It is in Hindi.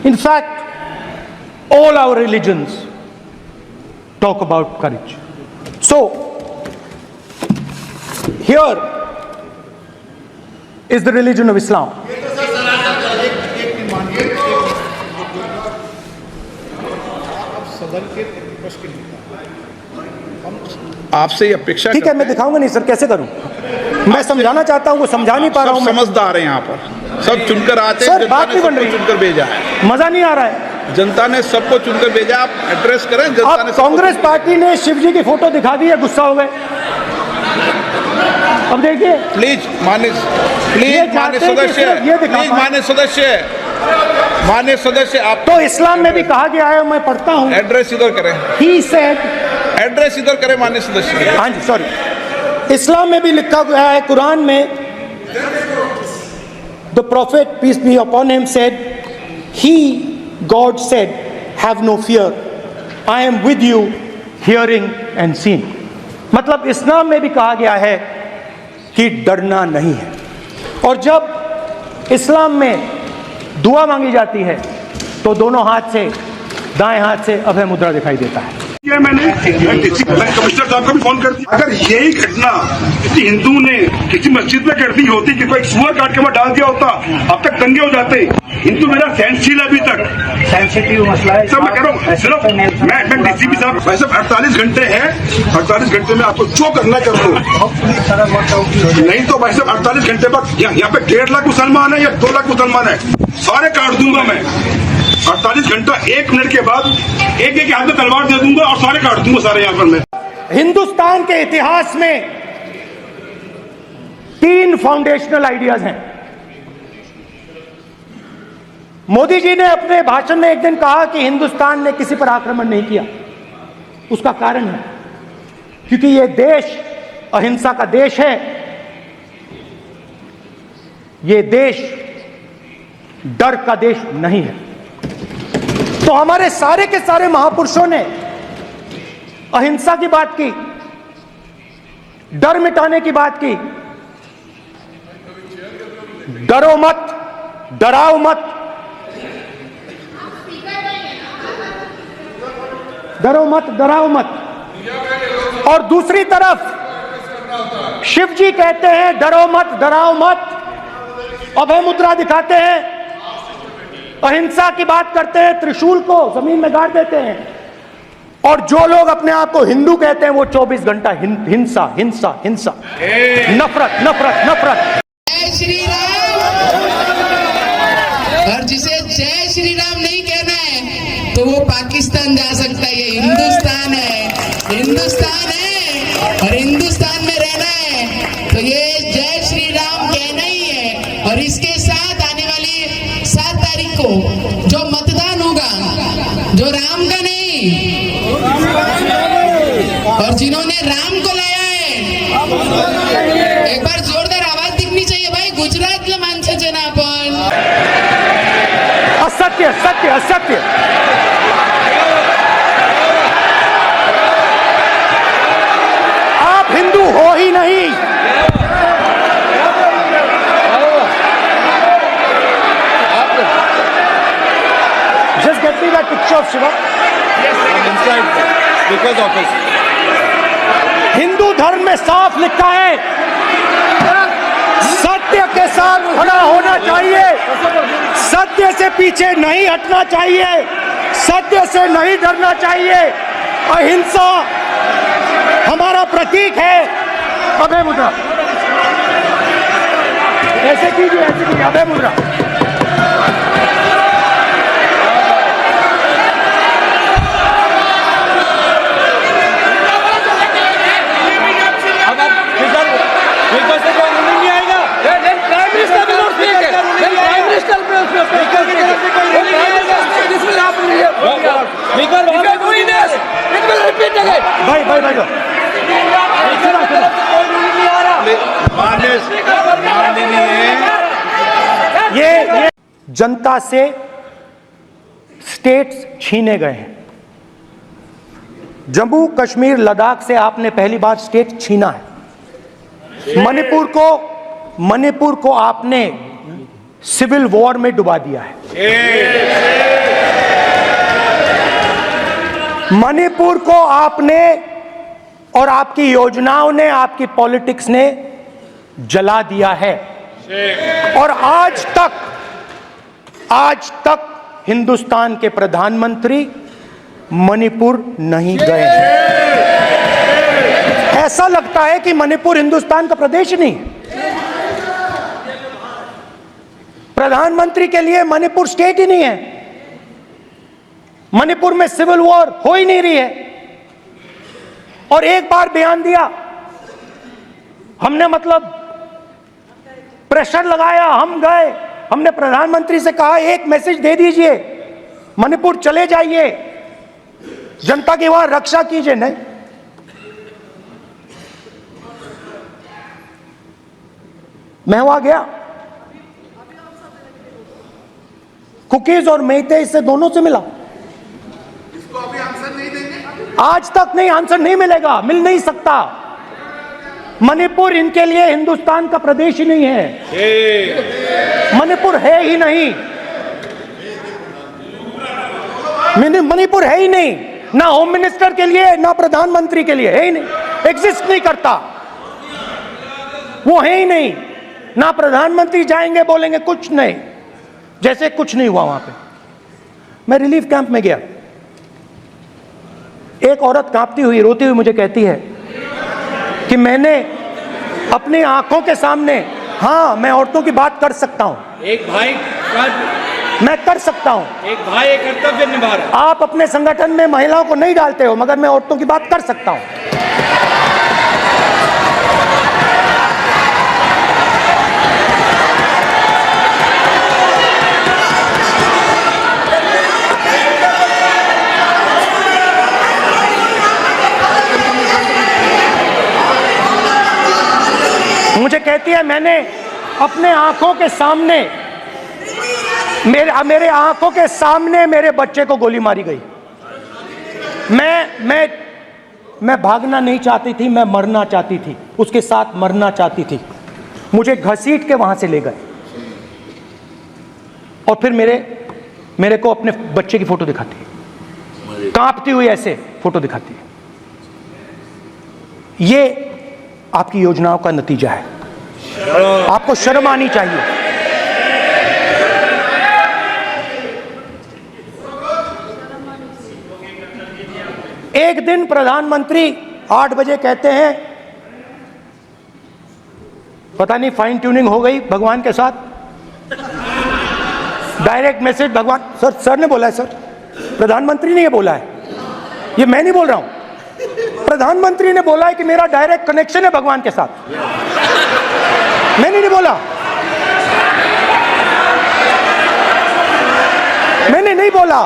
In fact, all our religions talk about courage. So, here is the religion of Islam. आपसे अपेक्षा ठीक है, मैं दिखाऊंगा नहीं सर, कैसे करूं? मैं समझाना चाहता हूं, वो समझा नहीं पा रहा हूं। समझदार है यहाँ पर, सब चुनकर आते हैं। सर बात नहीं बन रही, चुनकर भेजा है, मजा नहीं आ रहा है। जनता ने सबको चुनकर भेजा, आप एड्रेस करें। जनता ने कांग्रेस पार्टी ने शिव जी की फोटो दिखा दी है, गुस्सा हो गए। अब देखिए प्लीज मान्य सदस्य, प्लीज मान्य सदस्य, आप तो इस्लाम में भी कहा गया है, मैं पढ़ता हूं, एड्रेस इधर करें। He said, एड्रेस इधर करें मान्य सदस्य। हाँ जी सॉरी, इस्लाम में भी लिखा गया है, कुरान में, the prophet peace be upon him said, he God said, have no fear, I am with you hearing and seeing. मतलब इस्लाम में भी कहा गया है कि डरना नहीं है। और जब इस्लाम में दुआ मांगी जाती है तो दोनों हाथ से, दाएं हाथ से अभय मुद्रा दिखाई देता है। ये मैंने कमिश्नर साहब को भी फोन कर दिया। अगर यही घटना किसी हिंदू ने किसी मस्जिद में कर दी होती कि कोई सुअर काट के वहां डाल दिया होता, अब तक दंगे हो जाते। हिंदू मेरा सहनशील अभी तक, सेंसिटिव मसला है सर। मैं कह रहा हूँ, चलो मैं डीसीपी साहब, वैसे 48 घंटे हैं, 48 घंटे में आपको जो करना कर दो, नहीं तो वैसे 48 घंटे बाद यहाँ पे 1.5 लाख मुसलमान है या 2 लाख मुसलमान है, सारे काट दूंगा मैं। 48 घंटा 1 मिनट के बाद एक एक हाथ में तलवार दे दूंगा और सारे काट दूंगा, सारे यहाँ पर मैं। हिंदुस्तान के इतिहास में 3 फाउंडेशनल आइडियाज हैं। मोदी जी ने अपने भाषण में एक दिन कहा कि हिंदुस्तान ने किसी पर आक्रमण नहीं किया। उसका कारण है क्योंकि यह देश अहिंसा का देश है, यह देश डर का देश नहीं है। तो हमारे सारे के सारे महापुरुषों ने अहिंसा की बात की, डर मिटाने की बात की। डरो मत, डराओ मत, डरो मत, डराओ मत। और दूसरी तरफ शिव जी कहते हैं डरो मत, डराओ मत, अभय मुद्रा दिखाते हैं, अहिंसा की बात करते हैं, त्रिशूल को जमीन में गाड़ देते हैं। और जो लोग अपने आप को हिंदू कहते हैं वो 24 घंटा हिंसा हिंसा हिंसा, नफरत नफरत नफरत। जय श्री राम। और जिसे जय श्री राम नहीं कहना है तो वो पाकिस्तान जा सकता है। ये हिंदुस्तान है, हिंदुस्तान है, और हिंदुस्तान में रहना है तो ये जय श्री राम कहना ही है। और इसके साथ आने वाली 7 तारीख को जो मतदान होगा, जो राम का नहीं, और जिन्होंने राम को लाया है, एक बार जोरदार आवाज दिखनी चाहिए भाई। गुजरातला माणसाचे ना आपण। असत्य सत्य असत्य। आप हिंदू हो ही नहीं। Just get me that picture of Shiva. Yes, inside because of us. Hindu धर्म में साफ लिखा है, सत्य के साथ खड़ा होना चाहिए, सत्य से पीछे नहीं हटना चाहिए, सत्य से नहीं डरना चाहिए। अहिंसा हमारा प्रतीक है। अभय मुद्रा ऐसे कीजिए, ऐसे कीजिए, अभय मुद्रा। भाई भाई भाई ये जनता से स्टेट्स छीने गए हैं। जम्मू कश्मीर लद्दाख से आपने पहली बार स्टेट छीना है। मणिपुर को आपने सिविल वॉर में डुबा दिया है। मणिपुर को आपने और आपकी योजनाओं ने, आपकी पॉलिटिक्स ने जला दिया है। और आज तक हिंदुस्तान के प्रधानमंत्री मणिपुर नहीं गए हैं। ऐसा लगता है कि मणिपुर हिंदुस्तान का प्रदेश नहीं है। प्रधानमंत्री के लिए मणिपुर स्टेट ही नहीं है। मणिपुर में सिविल वॉर हो ही नहीं रही है। और एक बार बयान दिया हमने, मतलब प्रेशर लगाया, हम गए, हमने प्रधानमंत्री से कहा एक मैसेज दे दीजिए, मणिपुर चले जाइए, जनता की वहां रक्षा कीजिए। नहीं, मैं वहां गया, कुकीज और मेहते से दोनों से मिला। इसको अभी आंसर नहीं देंगे? आज तक नहीं, आंसर नहीं मिलेगा, मिल नहीं सकता। मणिपुर इनके लिए हिंदुस्तान का प्रदेश ही नहीं है। मणिपुर है ही नहीं, मणिपुर है ही नहीं, ना होम मिनिस्टर के लिए ना प्रधानमंत्री के लिए, है ही नहीं, एग्जिस्ट नहीं करता, वो है ही नहीं। ना प्रधानमंत्री जाएंगे बोलेंगे कुछ नहीं, जैसे कुछ नहीं हुआ वहां पे। मैं रिलीफ कैंप में गया, एक औरत कांपती हुई, रोती हुई मुझे कहती है कि मैंने अपनी आंखों के सामने, हाँ मैं औरतों की बात कर सकता हूं, एक भाई मैं कर सकता हूं, एक भाई एक कर्तव्य निभा रहा है। आप अपने संगठन में महिलाओं को नहीं डालते हो, मगर मैं औरतों की बात कर सकता हूं। मुझे कहती है मैंने अपने आंखों के सामने, मेरे आंखों के सामने मेरे बच्चे को गोली मारी गई। मैं भागना नहीं चाहती थी, मैं मरना चाहती थी, उसके साथ मरना चाहती थी। मुझे घसीट के वहां से ले गए और फिर मेरे को अपने बच्चे की फोटो दिखाती है, कांपती हुई ऐसे फोटो दिखाती है। ये आपकी योजनाओं का नतीजा है। आपको शर्म आनी चाहिए। एक दिन प्रधानमंत्री 8 बजे कहते हैं, पता नहीं फाइन ट्यूनिंग हो गई भगवान के साथ, डायरेक्ट मैसेज भगवान, सर ने बोला है, सर प्रधानमंत्री ने ये बोला है, ये मैं नहीं बोल रहा हूं, प्रधानमंत्री ने बोला है कि मेरा डायरेक्ट कनेक्शन है भगवान के साथ। मैंने नहीं बोला, मैंने नहीं बोला।